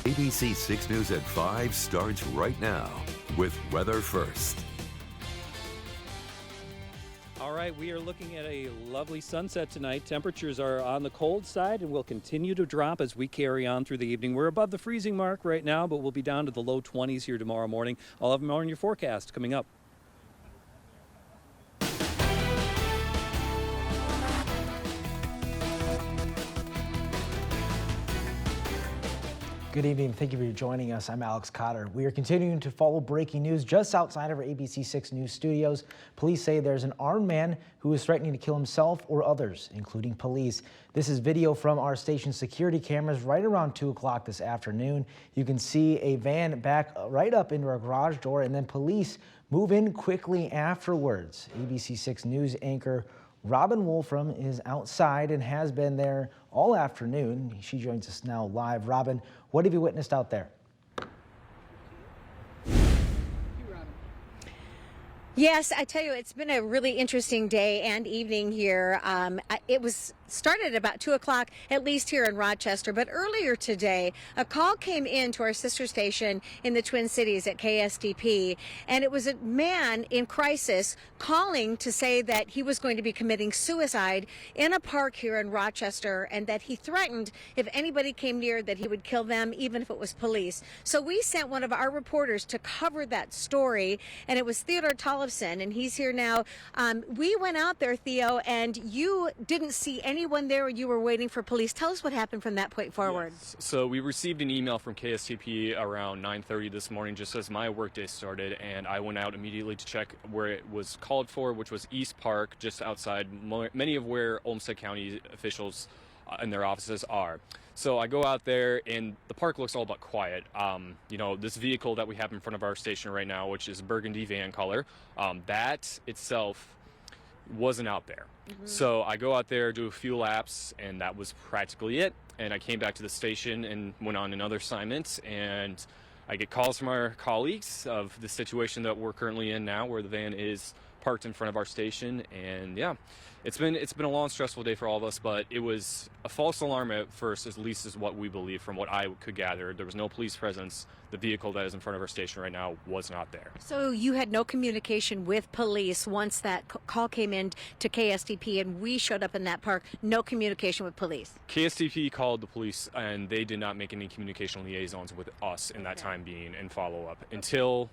ABC 6 News at 5 starts right now with weather first. All right, we are looking at a lovely sunset tonight. Temperatures are on the cold side and will continue to drop as we carry on through the evening. We're above the freezing mark right now, but we'll be down to the low 20s here tomorrow morning. I'll have more on your forecast coming up. Good evening. Thank you for joining us. I'm Alex Cotter. We are continuing to follow breaking news just outside of our ABC 6 News studios. Police say there's an armed man who is threatening to kill himself or others, including police. This is video from our station security cameras right around 2 o'clock this afternoon. You can see a van back right up into our garage door, and then police move in quickly afterwards. ABC 6 News anchor Robin Wolfram is outside and has been there all afternoon. She joins us now live. Robin, what have you witnessed out there? Yes, I tell you, it's been a really interesting day and evening here. It was started about 2 o'clock, at least here in Rochester. But earlier today, a call came in to our sister station in the Twin Cities at KSTP, and it was a man in crisis calling to say that he was going to be committing suicide in a park here in Rochester, and that he threatened if anybody came near that he would kill them, even if it was police. So we sent one of our reporters to cover that story, and it was Theodore Tollefson, and he's here now. We went out there, Theo, and you didn't see anyone there. You were waiting for police. Tell us what happened from that point forward. Yes. So we received an email from KSTP around 9:30 this morning, just as my workday started, and I went out immediately to check where it was called for, which was East Park, just outside many of where Olmsted County officials and their offices are. So I go out there, and the park looks all but quiet. This vehicle that we have in front of our station right now, which is burgundy van color, that itself wasn't out there. So I go out there, do a few laps, and that was practically it. And I came back to the station and went on another assignment, and I get calls from our colleagues of the situation that we're currently in now, where the van is parked in front of our station. And yeah, it's been a long, stressful day for all of us, but it was a false alarm at first, at least is what we believe from what I could gather. There was no police presence. The vehicle that is in front of our station right now was not there. So you had no communication with police once that call came in to KSTP and we showed up in that park, no communication with police? KSTP called the police, and they did not make any communication liaisons with us in that time being and follow-up until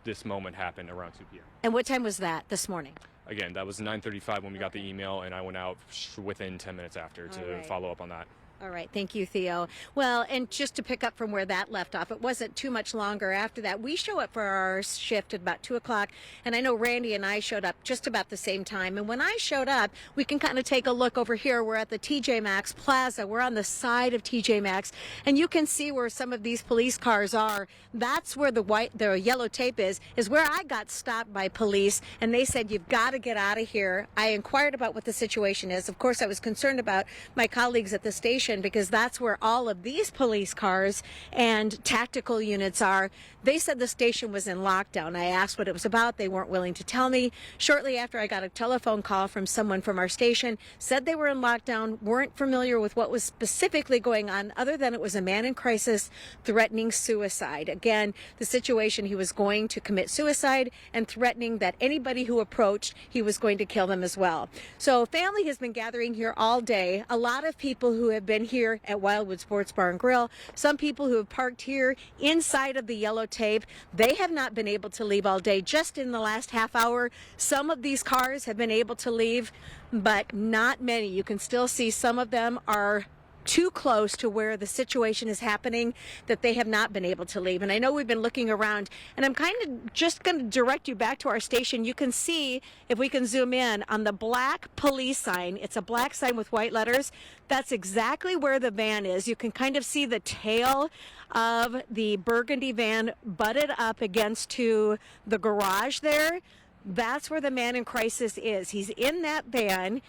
this moment happened around 2 p.m. And what time was that this morning? Again, that was 9:35 when we got the email, and I went out within 10 minutes after to follow up on that. All right. Thank you, Theo. Well, and just to pick up from where that left off, it wasn't too much longer after that. We show up for our shift at about 2 o'clock, and I know Randy and I showed up just about the same time. And when I showed up, we can kind of take a look over here. We're at the TJ Maxx Plaza. We're on the side of TJ Maxx, and you can see where some of these police cars are. That's where the yellow tape is where I got stopped by police, and they said, "You've got to get out of here." I inquired about what the situation is. Of course, I was concerned about my colleagues at the station, because that's where all of these police cars and tactical units are. They said the station was in lockdown. I asked what it was about. They weren't willing to tell me. Shortly after, I got a telephone call from someone from our station, said they were in lockdown, weren't familiar with what was specifically going on, other than it was a man in crisis threatening suicide. Again, the situation, he was going to commit suicide and threatening that anybody who approached, he was going to kill them as well. So family has been gathering here all day. A lot of people who have been here at Wildwood Sports Bar and Grill. Some people who have parked here inside of the yellow tape, they have not been able to leave all day. Just in the last half hour, some of these cars have been able to leave, but not many. You can still see some of them are too close to where the situation is happening, that they have not been able to leave. And I know we've been looking around, and I'm kind of just going to direct you back to our station. You can see, if we can zoom in, on the black police sign. It's a black sign with white letters. That's exactly where the van is. You can kind of see the tail of the burgundy van butted up against to the garage there. That's where the man in crisis is. He's in that van.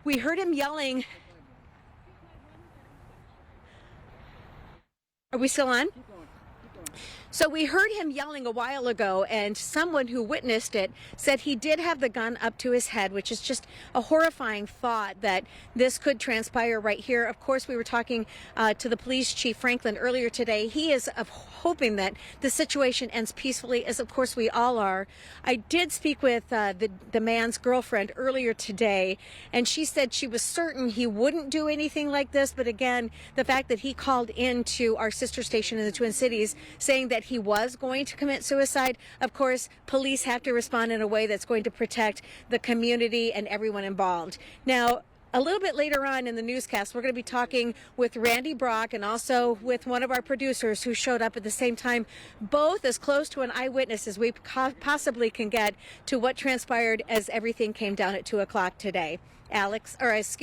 We heard him yelling. Are we still on? So we heard him yelling a while ago, and someone who witnessed it said he did have the gun up to his head, which is just a horrifying thought that this could transpire right here. Of course, we were talking to the police chief, Franklin, earlier today. He is hoping that the situation ends peacefully, as of course we all are. I did speak with the man's girlfriend earlier today, and she said she was certain he wouldn't do anything like this. But again, the fact that he called into our sister station in the Twin Cities saying that he was going to commit suicide, of course, police have to respond in a way that's going to protect the community and everyone involved. Now, a little bit later on in the newscast, we're going to be talking with Randy Brock and also with one of our producers who showed up at the same time, both as close to an eyewitness as we possibly can get to what transpired as everything came down at 2 o'clock today. Alex, yes,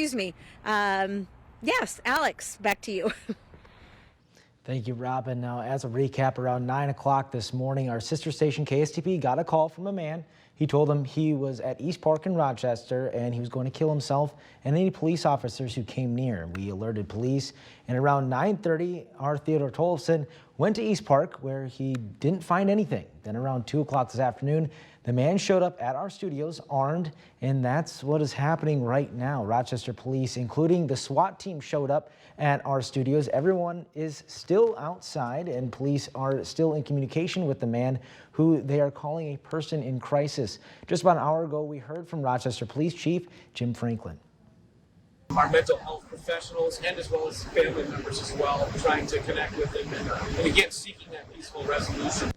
Alex, back to you. Thank you, Robin. Now, as a recap, around 9 o'clock this morning, our sister station KSTP got a call from a man. He told them he was at East Park in Rochester and he was going to kill himself and any police officers who came near. We alerted police, and around 9:30, our Theodore Tolfson went to East Park where he didn't find anything. Then around 2 o'clock this afternoon, the man showed up at our studios armed, and that's what is happening right now. Rochester police, including the SWAT team, showed up at our studios. Everyone is still outside, and police are still in communication with the man who they are calling a person in crisis. Just about an hour ago, we heard from Rochester Police Chief Jim Franklin. Our mental health professionals and as well as family members as well, trying to connect with them and again, seeking that peaceful resolution.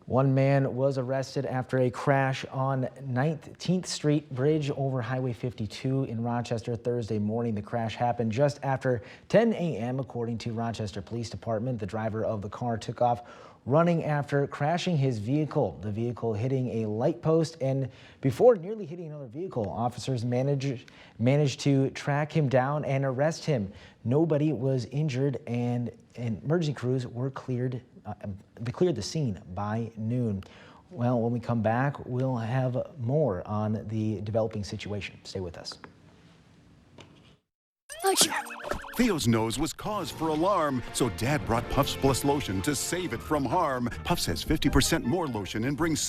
One man was arrested after a crash on 19th Street Bridge over Highway 52 in Rochester Thursday morning. The crash happened just after 10 a.m. According to Rochester Police Department, the driver of the car took off running after crashing his vehicle. The vehicle hitting a light post, and before nearly hitting another vehicle, officers managed to track him down and arrest him. Nobody was injured, and emergency crews were cleared the scene by noon. Well, when we come back, we'll have more on the developing situation. Stay with us. Theo's nose was cause for alarm, so Dad brought Puffs Plus lotion to save it from harm. Puffs has 50% more lotion and brings